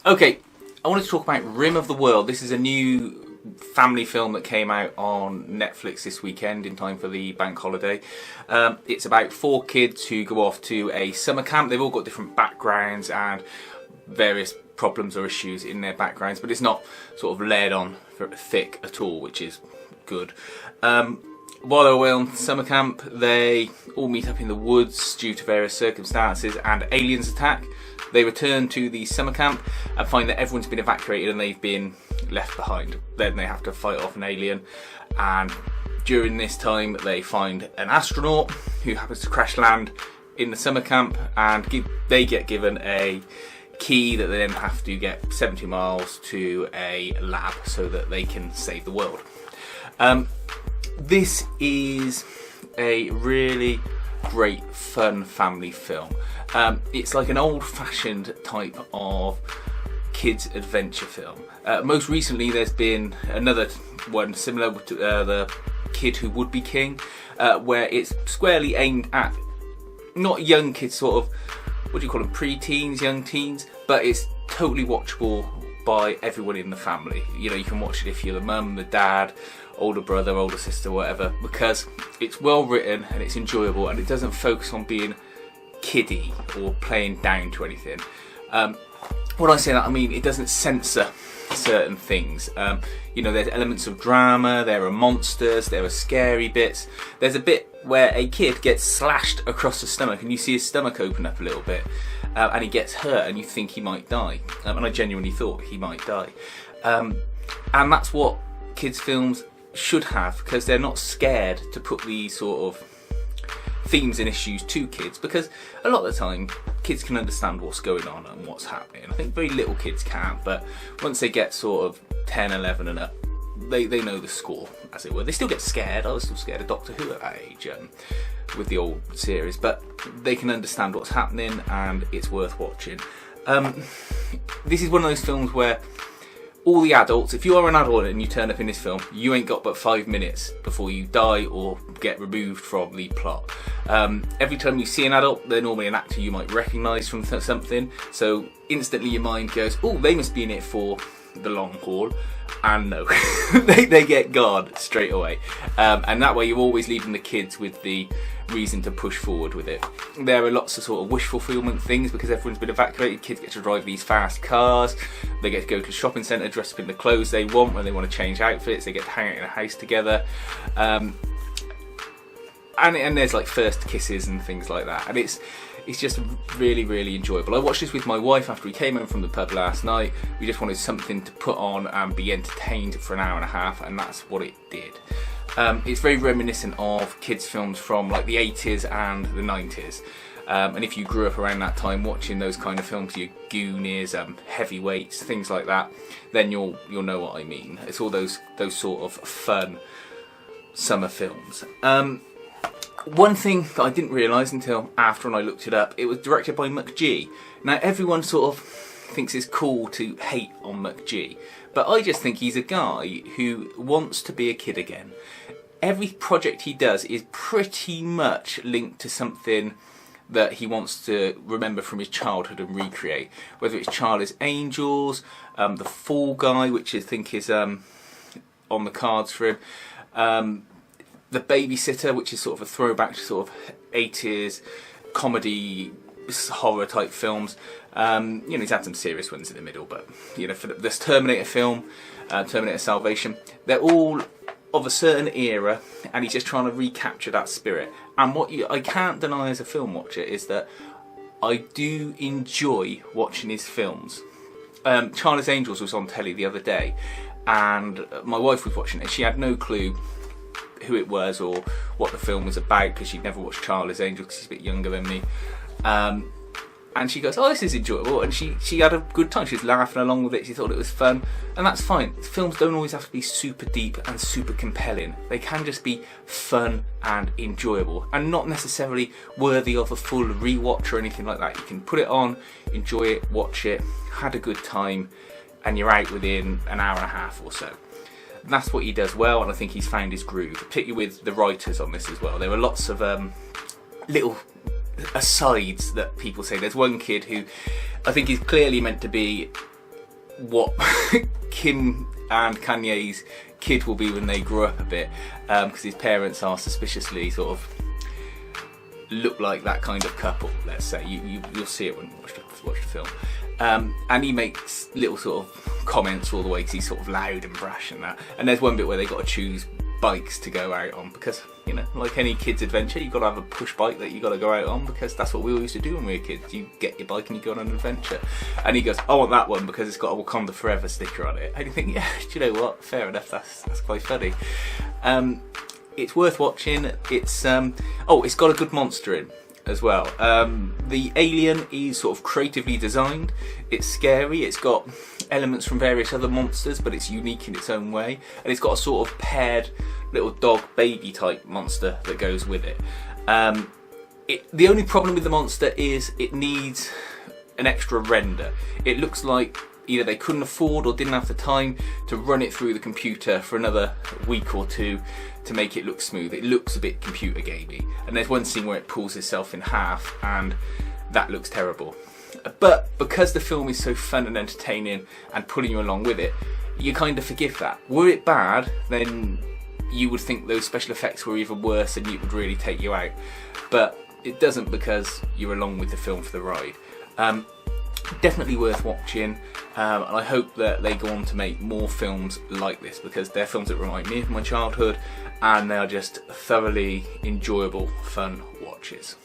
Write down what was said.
Okay, I wanted to talk about Rim of the World. This is a new family film that came out on Netflix this weekend in time for the bank holiday. It's about 4 kids who go off to a summer camp. They've all got different backgrounds and various problems or issues in their backgrounds, but it's not sort of laid on thick at all, which is good. While they're away on summer camp, they all meet up in the woods due to various circumstances, and aliens attack. They return to the summer camp and find that everyone's been evacuated and they've been left behind. Then they have to fight off an alien, and during this time they find an astronaut who happens to crash land in the summer camp, and they get given a key that they then have to get 70 miles to a lab so that they can save the world. This is a really great fun family film. It's like an old-fashioned type of kids adventure film. Most recently there's been another one similar to The Kid Who Would Be King, where it's squarely aimed at not young kids, sort of, what do you call them, pre-teens, young teens, but it's totally watchable by everyone in the family. You know, you can watch it if you're the mum, the dad, older brother, older sister, whatever, because it's well written and it's enjoyable and it doesn't focus on being kiddie or playing down to anything. When I say that, I mean it doesn't censor certain things. You know, there's elements of drama, there are monsters, there are scary bits. There's a bit where a kid gets slashed across the stomach and you see his stomach open up a little bit, and he gets hurt and you think he might die. And I genuinely thought he might die. And that's what kids' films should have, because they're not scared to put these sort of themes and issues to kids, because a lot of the time kids can understand what's going on and what's happening. I think very little kids can't, but once they get sort of 10, 11 and up, they know the score, as it were. They still get scared. I was still scared of Doctor Who at that age, with the old series, but they can understand what's happening and it's worth watching. This is one of those films where all the adults, if you are an adult and you turn up in this film, you ain't got but 5 minutes before you die or get removed from the plot. Every time you see an adult, they're normally an actor you might recognise from something, so instantly your mind goes, oh, they must be in it for the long haul, and no, they get gone straight away. And that way you're always leaving the kids with the reason to push forward with it. There are lots of sort of wish fulfillment things, because everyone's been evacuated. Kids get to drive these fast cars, they get to go to a shopping centre, dress up in the clothes they want when they want to change outfits, they get to hang out in a house together, and there's like first kisses and things like that, and it's just really, really enjoyable. I watched this with my wife after we came home from the pub last night. We just wanted something to put on and be entertained for an hour and a half, and that's what it did. It's very reminiscent of kids' films from like the 80s and the 90s. And if you grew up around that time watching those kind of films, your Goonies, Heavyweights, things like that, then you'll know what I mean. It's all those sort of fun summer films. One thing that I didn't realise until after when I looked it up, it was directed by McG. Now everyone sort of thinks it's cool to hate on McG, but I just think he's a guy who wants to be a kid again. Every project he does is pretty much linked to something that he wants to remember from his childhood and recreate. Whether it's Charlie's Angels, The Fall Guy, which I think is on the cards for him, The Babysitter, which is sort of a throwback to sort of 80s comedy, horror type films. You know, he's had some serious ones in the middle, but you know, for this Terminator film, Terminator Salvation, they're all of a certain era, and he's just trying to recapture that spirit. And what I can't deny as a film watcher is that I do enjoy watching his films. Charlie's Angels was on telly the other day, and my wife was watching it. She had no clue who it was or what the film was about, because she'd never watched Charlie's Angels because she's a bit younger than me. And she goes, oh, this is enjoyable, and she had a good time. She was laughing along with it, she thought it was fun, and that's fine. Films don't always have to be super deep and super compelling. They can just be fun and enjoyable, and not necessarily worthy of a full rewatch or anything like that. You can put it on, enjoy it, watch it, had a good time, and you're out within an hour and a half or so. That's what he does well, and I think he's found his groove, particularly with the writers on this as well. There were lots of little asides that people say. There's one kid who I think is clearly meant to be what Kim and Kanye's kid will be when they grow up a bit, because his parents are suspiciously sort of look like that kind of couple, let's say. You'll see it when you watch the film. And he makes little sort of comments all the way because he's sort of loud and brash and that. And there's one bit where they got to choose bikes to go out on because, you know, like any kid's adventure, you've got to have a push bike that you've got to go out on because that's what we all used to do when we were kids. You get your bike and you go on an adventure. And he goes, I want that one because it's got a Wakanda Forever sticker on it. And you think, yeah, do you know what? Fair enough, that's quite funny. It's worth watching. It's it's got a good monster in as well. The alien is sort of creatively designed. It's scary. It's got elements from various other monsters, but it's unique in its own way. And it's got a sort of paired little dog baby type monster that goes with it. The only problem with the monster is it needs an extra render. It looks like either they couldn't afford or didn't have the time to run it through the computer for another week or two to make it look smooth. It looks a bit computer gamey, and there's one scene where it pulls itself in half and that looks terrible. But because the film is so fun and entertaining and pulling you along with it, you kind of forgive that. Were it bad, then you would think those special effects were even worse and it would really take you out. But it doesn't, because you're along with the film for the ride. Definitely worth watching, and I hope that they go on to make more films like this, because they're films that remind me of my childhood and they are just thoroughly enjoyable, fun watches.